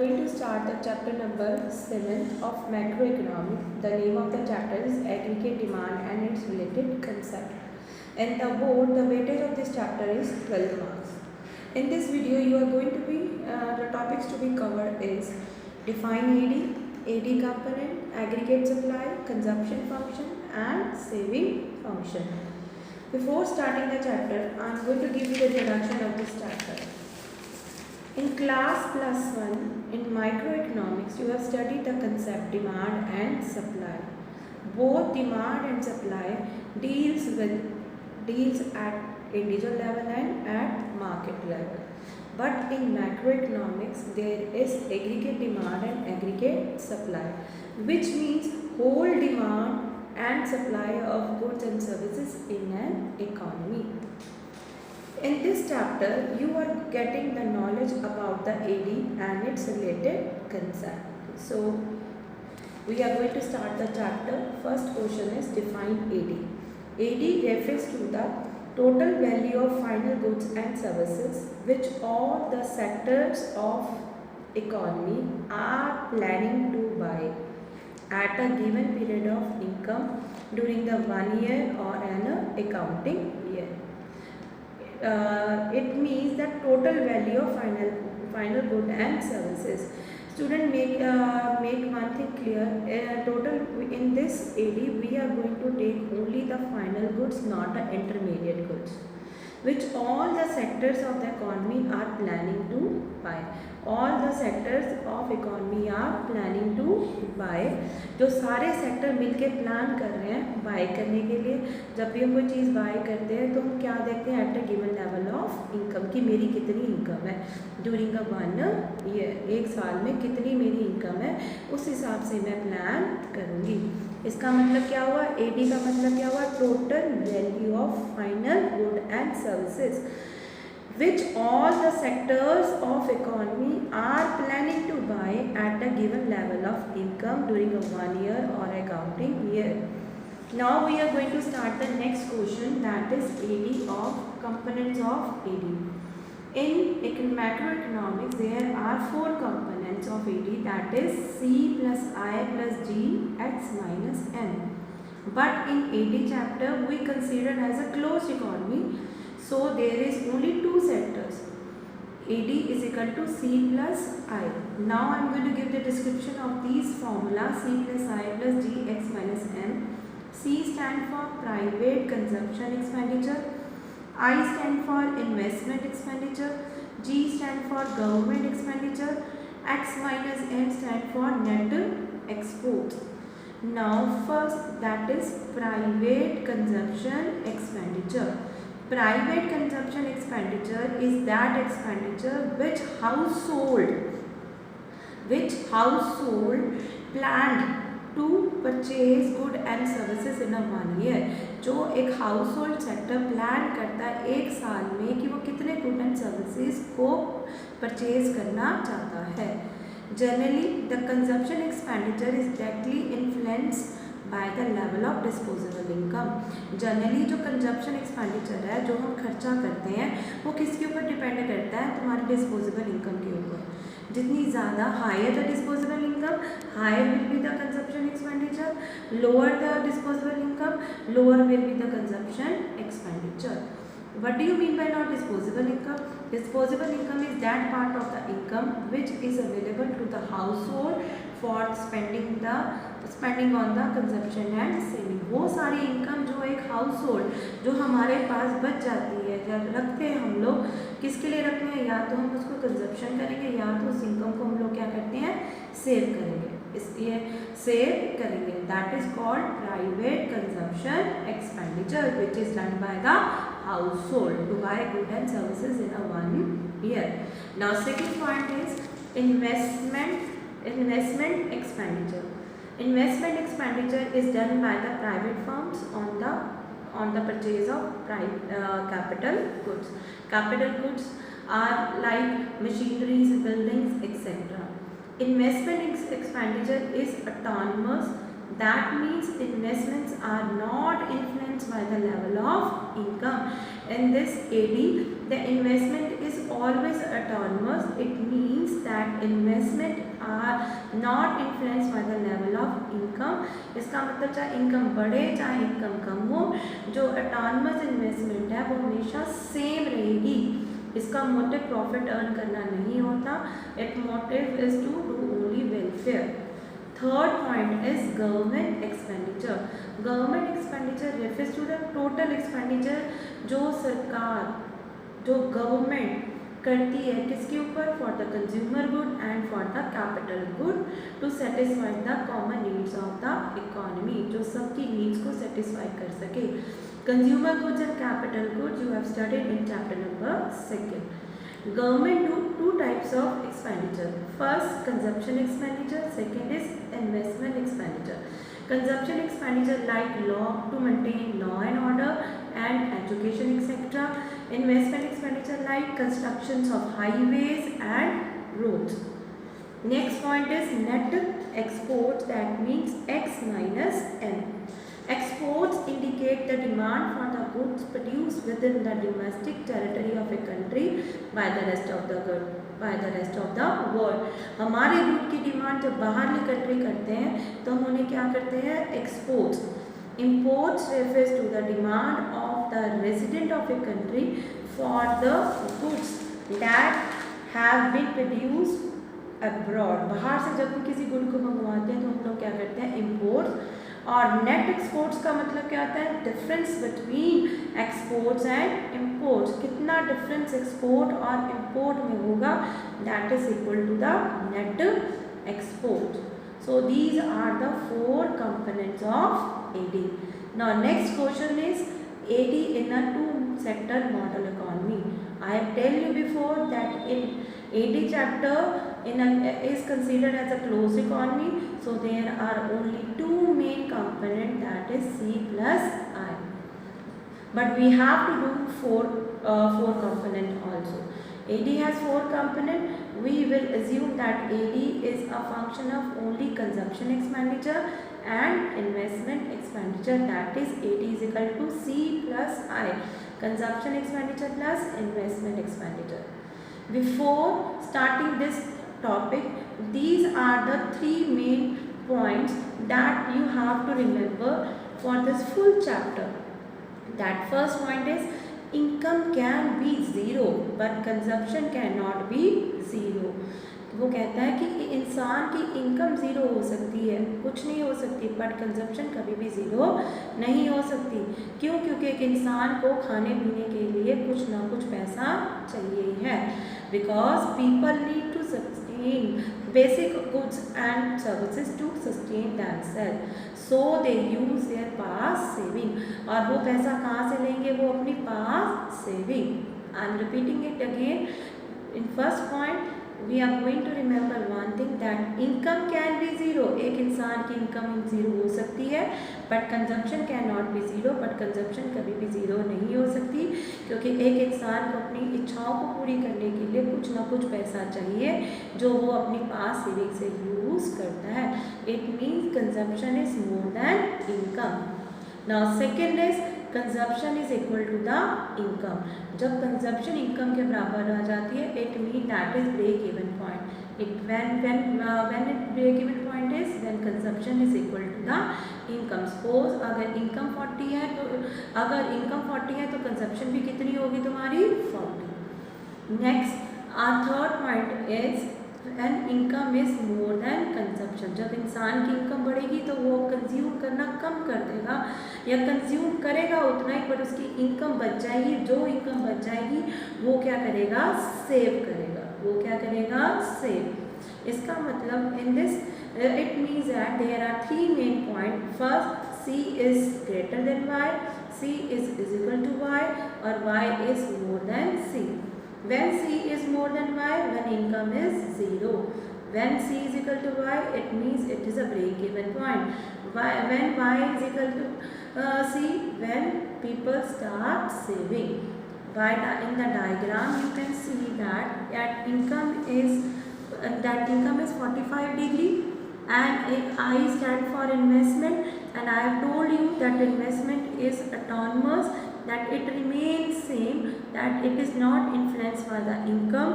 going to start the chapter number 7 of macroeconomics. The name of the chapter is aggregate demand and its related concept. And the weightage of this chapter is 12 marks. In this video, you are going to be the topics to be covered is define AD component, aggregate supply, consumption function, and saving function. Before starting the chapter, I am going to give you the introduction of this chapter. In class +1 in microeconomics, you have studied the concept demand and supply. Both demand and supply deals at individual level and at market level. But in macroeconomics, there is aggregate demand and aggregate supply, which means whole demand and supply of goods and services in an economy. In this chapter, you are getting the knowledge about the AD and its related concept. So, we are going to start the chapter. First question is define AD. AD refers to the total value of final goods and services which all the sectors of economy are planning to buy at a given period of income during the 1 year or an accounting year. It means that total value of final good and services. Student make one thing clear. Total in this AD we are going to take only the final goods, not the intermediate goods, which all the sectors of the economy are planning to buy. All the sectors of economy are planning to buy. जो सारे sector मिलके plan कर रहे हैं bye करने के लिए. जब भी हम कोई चीज़ बाय करते हैं तो हम क्या देखते हैं at a given level of income कि मेरी कितनी इनकम है ड्यूरिंग अ 1 ईयर, एक साल में कितनी मेरी इनकम है, उस हिसाब से मैं प्लान करूँगी. इसका मतलब क्या हुआ, एडी का मतलब क्या हुआ, total value of final good and services which all the sectors of economy are planning to buy at a given level of income during a 1 year or accounting year. Now we are going to start the next question, that is AD of components of AD. In macroeconomics there are 4 components of AD, that is C plus I plus G X minus N. But in AD chapter we consider as a closed economy. So there is only 2 sectors. AD is equal to C plus I. Now I am going to give the description of these formula C plus I plus G X minus M. C stand for private consumption expenditure. I stand for investment expenditure. G stand for government expenditure. X minus M stand for net exports. Now first, that is private consumption expenditure. Private consumption expenditure is that expenditure which household planned to purchase good and services in a 1 year. जो एक household sector plan करता है एक साल में कि वो कितने गुड एंड सर्विसेज को परचेज करना चाहता है. Generally the consumption expenditure is directly influenced by the level of disposable income. Generally जो कंजप्शन एक्सपेंडिचर है, जो हम खर्चा करते हैं, वो किसके ऊपर डिपेंड करता है, तुम्हारी डिस्पोजेबल इनकम के ऊपर. जितनी ज़्यादा higher the disposable income, higher will be the consumption expenditure. Lower the disposable income, lower will be the consumption expenditure. What do you mean by not disposable income? Disposable income is that part of the income which is available to the household for spending on the consumption and saving. वो सारी income जो एक household जो हमारे पास बच जाती है, जब रखते हैं हम लोग, किसके लिए रखते हैं, या तो हम उसको कंजप्शन करेंगे या तो उस इनकम को हम लोग क्या करते हैं, सेव करेंगे. इसलिए सेव करेंगे. That is called private consumption expenditure which is done by the household to buy goods and services in a 1 year. Now second point is investment expenditure. Investment expenditure is done by the private firms on the purchase of capital goods. Capital goods are like machineries, buildings, etc. Investment expenditure is autonomous. That means investments are not influenced by the level of income. In this AD, the investment is always autonomous. It means that investment influence by the level of income. इसका मतलब चाहे income बढ़े चाहे income कम हो, जो autonomous investment है वो हमेशा सेम रहेगी। इसका मोटिव प्रॉफिट अर्न करना नहीं होता, it motive is to do only welfare. Third point is government expenditure. Government expenditure refers to the total expenditure जो सरकार, जो गवर्नमेंट करती है किसके ऊपर, for the consumer good and for the capital good to satisfy the common needs of the economy, जो सबकी needs को सेटिस्फाई कर सके। Consumer goods and capital goods you have studied in chapter number 2. Government do two types of expenditure. First, consumption expenditure. Second is investment expenditure. Consumption expenditure like law to maintain law and order and education etc. Investment expenditure like constructions of highways and roads. Next point is net exports, that means X minus M. Exports indicate the demand for the goods produced within the domestic territory of a country by the rest of the world. हमारे good की demand जब बाहरली country करते हैं तो हम उन्हें क्या करते हैं, exports. Imports refers to the demand of the resident of a country for the goods that have been produced abroad. बाहर से जब हम किसी गुड को मंगवाते हैं तो हम लोग क्या करते हैं, इम्पोर्ट्स। और नेट एक्सपोर्ट्स का मतलब क्या होता है, difference between exports and imports. कितना डिफरेंस एक्सपोर्ट और इम्पोर्ट में होगा, that is equal to the net export. So these are the 4 components of AD. Now next question is AD in a 2-sector model economy. I have tell you before that in AD chapter is considered as a closed economy, so there are only 2 main component, that is C plus I. But we have to do 4 component also. AD has 4 component. We will assume that AD is a function of only consumption expenditure and investment expenditure, that is AD is equal to C plus I, consumption expenditure plus investment expenditure. Before starting this topic, these are the 3 main points that you have to remember for this full chapter. That first point is income can be 0 but consumption cannot be 0. वो कहता है कि इंसान की income 0 हो सकती है, कुछ नहीं हो सकती, बट कंजप्शन कभी भी 0 नहीं हो सकती। क्यों? क्योंकि एक इंसान को खाने पीने के लिए कुछ ना कुछ पैसा चाहिए ही है। Because people need to sustain basic goods and services to sustain themselves, so they use their पास सेविंग। और वो पैसा कहाँ से लेंगे? वो अपनी पास saving. I am repeating it again. In first point we are going to remember one thing, that income can be 0, एक इंसान की इनकम 0 हो सकती है, but consumption can not be 0, but consumption कभी भी 0 नहीं हो सकती, क्योंकि एक इंसान को अपनी इच्छाओं को पूरी करने के लिए कुछ ना कुछ पैसा चाहिए जो वो अपनी पास सेविंग से यूज़ करता है। It means consumption is more than income. Now second is consumption is equal to the income. जब कंजप्शन इनकम के बराबर आ जाती है, it mean that is break even point. It when it break even point is when consumption is equal to the income. Suppose अगर income 40 है तो consumption भी कितनी होगी तुम्हारी? 40। Next our third point is and income is more then consumption. जब इंसान की इनकम बढ़ेगी तो वो कंज्यूम करना कम कर देगा, या कंज्यूम करेगा उतना ही, पर उसकी इनकम बच जाएगी। जो इनकम बच जाएगी वो क्या करेगा? सेव करेगा। वो क्या करेगा? सेव। इसका मतलब in this it means that there are 3 main point. First, C is greater than Y, C is equal to Y, और Y is more than C. When C is more than Y, when income is 0. When C is equal to Y, it means it is a break-even point. When Y is equal to C, when people start saving. In the diagram, you can see that income is 45 degree, and I stand for investment, and I have told you that investment is autonomous, that it remains same, that it is not influenced by the income.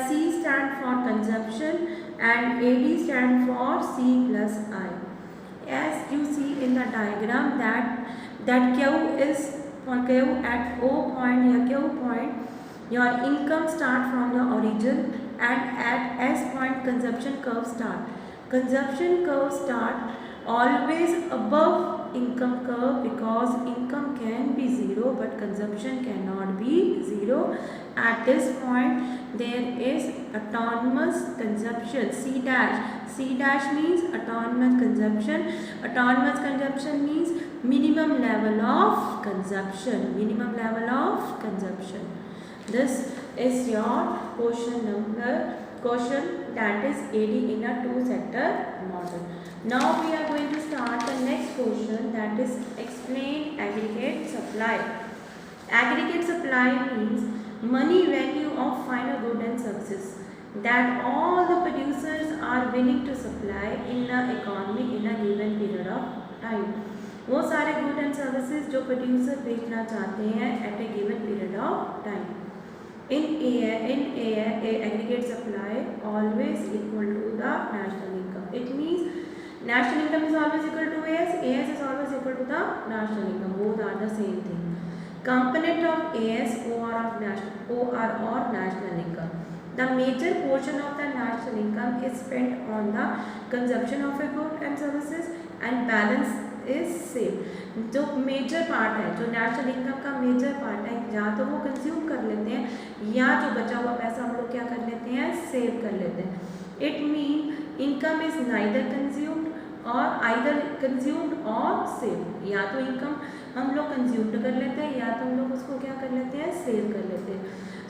C stand for consumption, and AD stand for C plus I. As you see in the diagram that Q is for Q at O point या Q point, your income start from the origin, and at S point consumption curve start. Consumption curve start always above income curve because income can be zero but consumption cannot be zero. At this point there is autonomous consumption C dash. C dash means autonomous consumption. Autonomous consumption means minimum level of consumption. Minimum level of consumption. This is your question that is AD in a two-sector model. Now we are going to start the next question, that is explain aggregate supply. Aggregate supply means money value of final goods and services that all the producers are willing to supply in the economy in a given period of time. वो सारे good and services जो producer बेचना चाहते हैं at a given period of time. In aggregate supply always equal to the national income. It means national income is always equal to AS. AS is always equal to the national income. Both are the same thing. Component of AS OR or national income. The major portion of the national income is spent on the consumption of a good and services and balance is saved. जो major part है, जो national income का major part है, या तो वो consume कर लेते हैं या जो बचा हुआ पैसा हम लोग क्या कर लेते हैं, सेव कर लेते हैं. It mean income is neither consumed और आइदर कंज्यूम्ड और सेव. या तो इनकम हम लोग कंज्यूम्ड कर लेते हैं या तो हम लोग उसको क्या कर लेते हैं, सेव कर लेते हैं.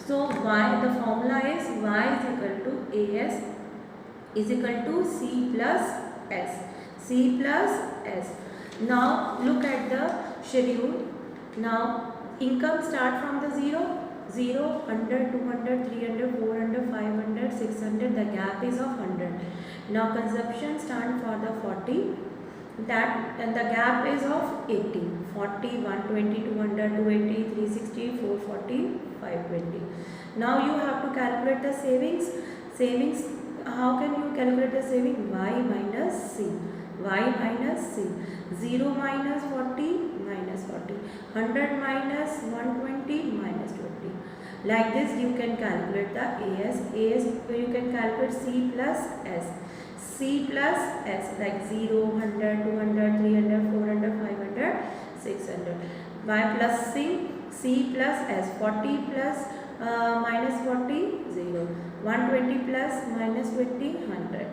So Y the formula is Y is equal to AS is equal to C plus S. C plus S. Now look at the schedule. Now income start from the 0, 100, 200, 300, 400, 500, 600. The gap is of 100. Now consumption stand for the 40. That and the gap is of 80. 40, 120, 200, 280, 360, 440, 520. Now you have to calculate the savings. Savings. How can you calculate the saving? Y minus C. Y minus C. 0 minus 40 minus 40. 100 minus 120 minus 20. Like this you can calculate the AS. AS you can calculate C plus S. C plus S like 0, 100, 200, 300, 400, 500, 600. By plussing C plus S. 40 plus minus 40, 0. 120 plus minus 20, 100.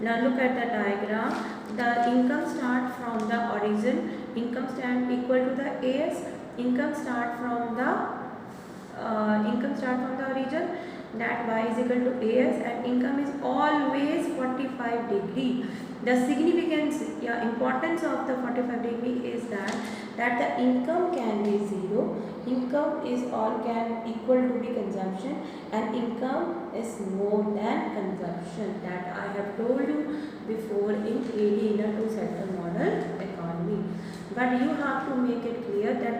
Now look at the diagram. The income start from the origin. Income stand equal to the AS. Income start from the origin. That Y is equal to AS, and income is always 45 degree. The significance, importance of the 45 degree is that the income can be zero. Income is all can equal to be consumption, and income is more than consumption. That I have told you before in AD in a two-sector model economy. But you have to make it clear that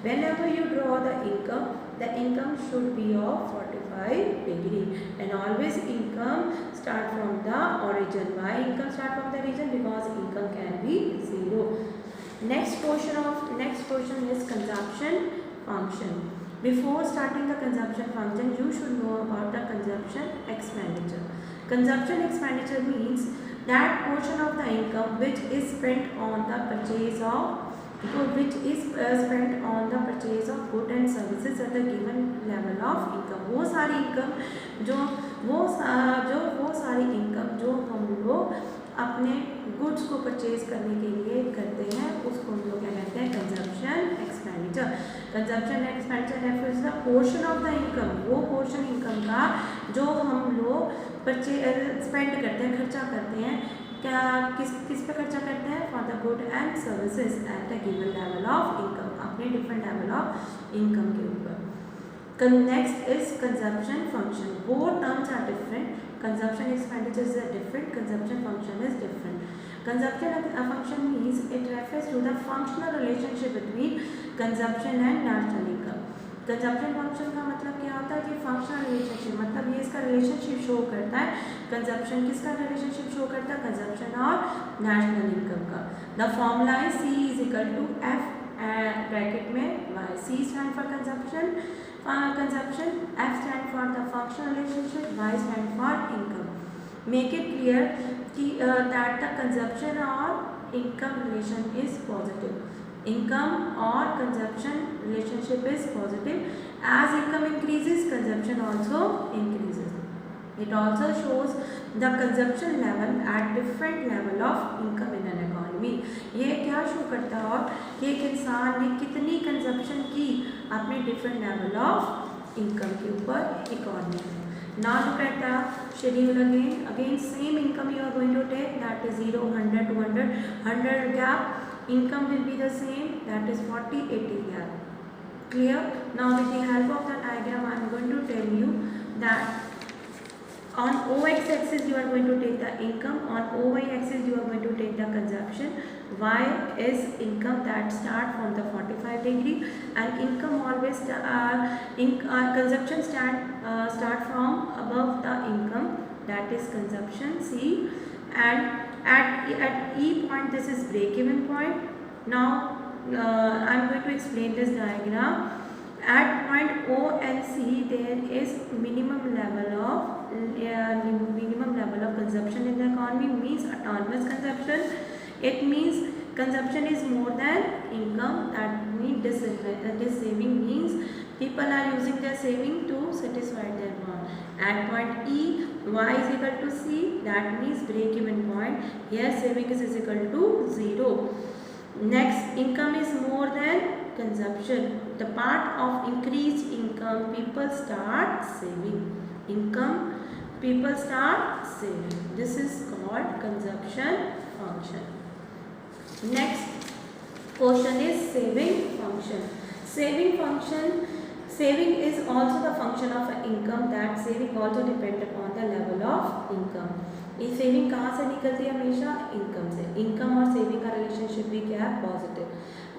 whenever you draw the income should be of 45 degree, and always income start from the origin. Why income start from the origin? Because income can be zero. Next question is consumption function. Before starting the consumption function, you should know about the consumption expenditure. Consumption expenditure means that portion of the income which is spent on the purchase of goods and services at the given level of income. वो सारी income जो हम लोग अपने goods को purchase करने के लिए करते हैं उसको हम लोग क्या कहते हैं, consumption expenditure. Consumption expenditure refers the portion of the income. वो पोर्शन इनकम का जो हम लोग स्पेंड करते हैं, खर्चा करते हैं, क्या किस पे खर्चा करते हैं, for the good and services at the given level of income, अपने डिफरेंट लेवल ऑफ इनकम के ऊपर. Next is consumption function. Both terms are different. Consumption expenditures are different. Consumption function is different. Consumption function means it refers to the functional relationship between consumption and national income. Consumption function का मतलब क्या होता है कि functional relationship, मतलब ये इसका relationship show करता है। कंजप्शन किसका रिलेशनशिप शो करता है? कंजप्शन और नेशनल इनकम का। द फॉर्मूला है C is equal to F bracket में Y। C stand for consumption, F stand for the functional relationship, Y stand for income. Make it clear कि that the consumption और income relation is positive. Income or consumption relationship is positive. As income increases, consumption also increases. It also shows the consumption level at different level of income in an economy. ये क्या show करता है और कि एक इंसान ने कितनी कंजप्शन की अपने डिफरेंट लेवल ऑफ इनकम के ऊपर इकोनॉमी में। Now look at the schedule again. Again same income you are going to take, that is 0, 100, 200, 100 gap. Income will be the same, that is 40, 80 gap. Clear? Now with the help of the diagram I am going to tell you that on OX axis you are going to take the income, on OY axis you are going to take the consumption. Y is income that start from the 45 degree, and income always consumption start from above the income, that is consumption C, and at E point this is break even point. Now I am going to explain this diagram. At point O and C there is minimum level of consumption in the economy, means autonomous consumption. It means consumption is more than income, that means this saving means people are using their saving to satisfy their want. At point E, Y is equal to C, that means break even point. Here saving is equal to 0. Next, income is more than consumption. The part of increased income, people start saving. Income, people start saving. This is called consumption function. Next question is saving function. Saving is also the function of income, that saving also depend upon the level of income. ये saving कहाँ से निकलती है? हमेशा income से। Income और saving का relationship भी क्या है? पॉजिटिव।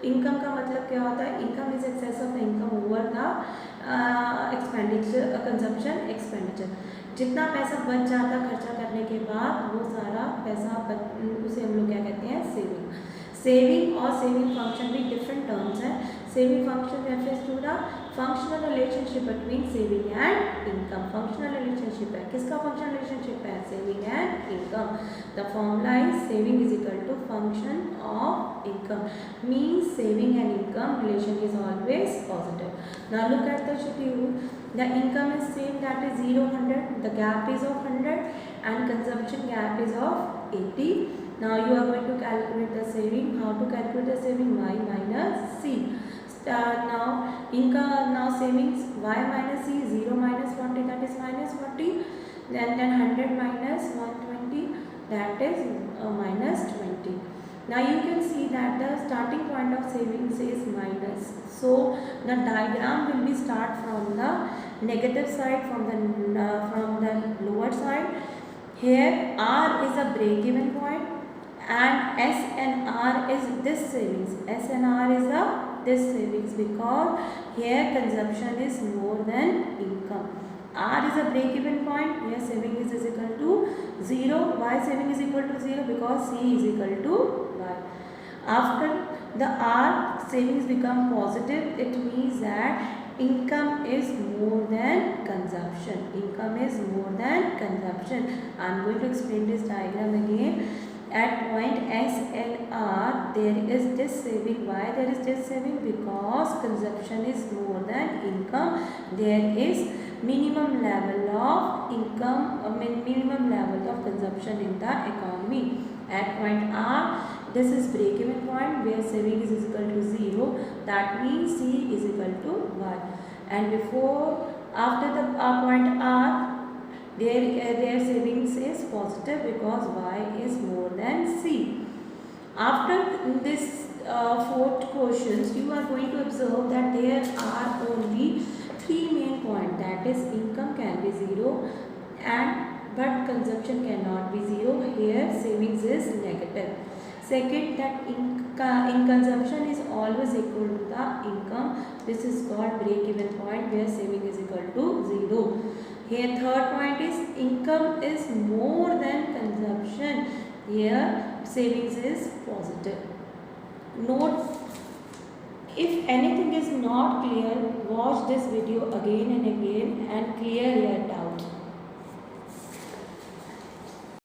इनकम का मतलब क्या होता है? Income is excess of income over the expenditure, consumption expenditure. जितना पैसा बच जाता खर्चा करने के बाद, वो सारा पैसा उसे हम लोग क्या कहते हैं? सेविंग। सेविंग और सेविंग फंक्शन भी डिफरेंट टर्म्स हैं। Saving function refers to the functional relationship between saving and income. Functional relationship है, किसका फंक्शनल रिलेशनशिप है? Saving and income. The formula is saving is equal to function of income, means saving and income relation is always positive. Now look at the schedule. The income is same, that is 0, 100, the gap is of 100 and consumption gap is of 80. Now you are going to calculate the saving. How to calculate the saving? Y minus C. Now savings Y minus C, 0 minus 40, that is minus 40. Then 100 minus 120, that is minus 20. Now you can see that the starting point of savings is minus. So the diagram will be start from the negative side, from the lower side. Here R is a break even point, and S and R is this savings. S and R is this savings, because here consumption is more than income. R is a break even point. Here saving is equal to 0. Why saving is equal to 0? Because C is equal to Y. After the R savings become positive, it means that income is more than consumption. Income is more than consumption. I am going to explain this diagram again. At point S and R there is this saving. Why there is this saving? Because consumption is more than income. There is minimum level of income, minimum level of consumption in the economy. At point R, this is break even point where saving is equal to 0. That means C is equal to Y. And after the point R, their savings is positive because Y is more than C. After this 4 questions, you are going to observe that there are only 3 main points, that is income can be 0 but consumption cannot be 0. Here savings is negative. Second, that in consumption is always equal to the income. This is called break-even point where saving is equal to 0. Here third point is income is more than consumption. Here savings is positive. Note, if anything is not clear, watch this video again and again and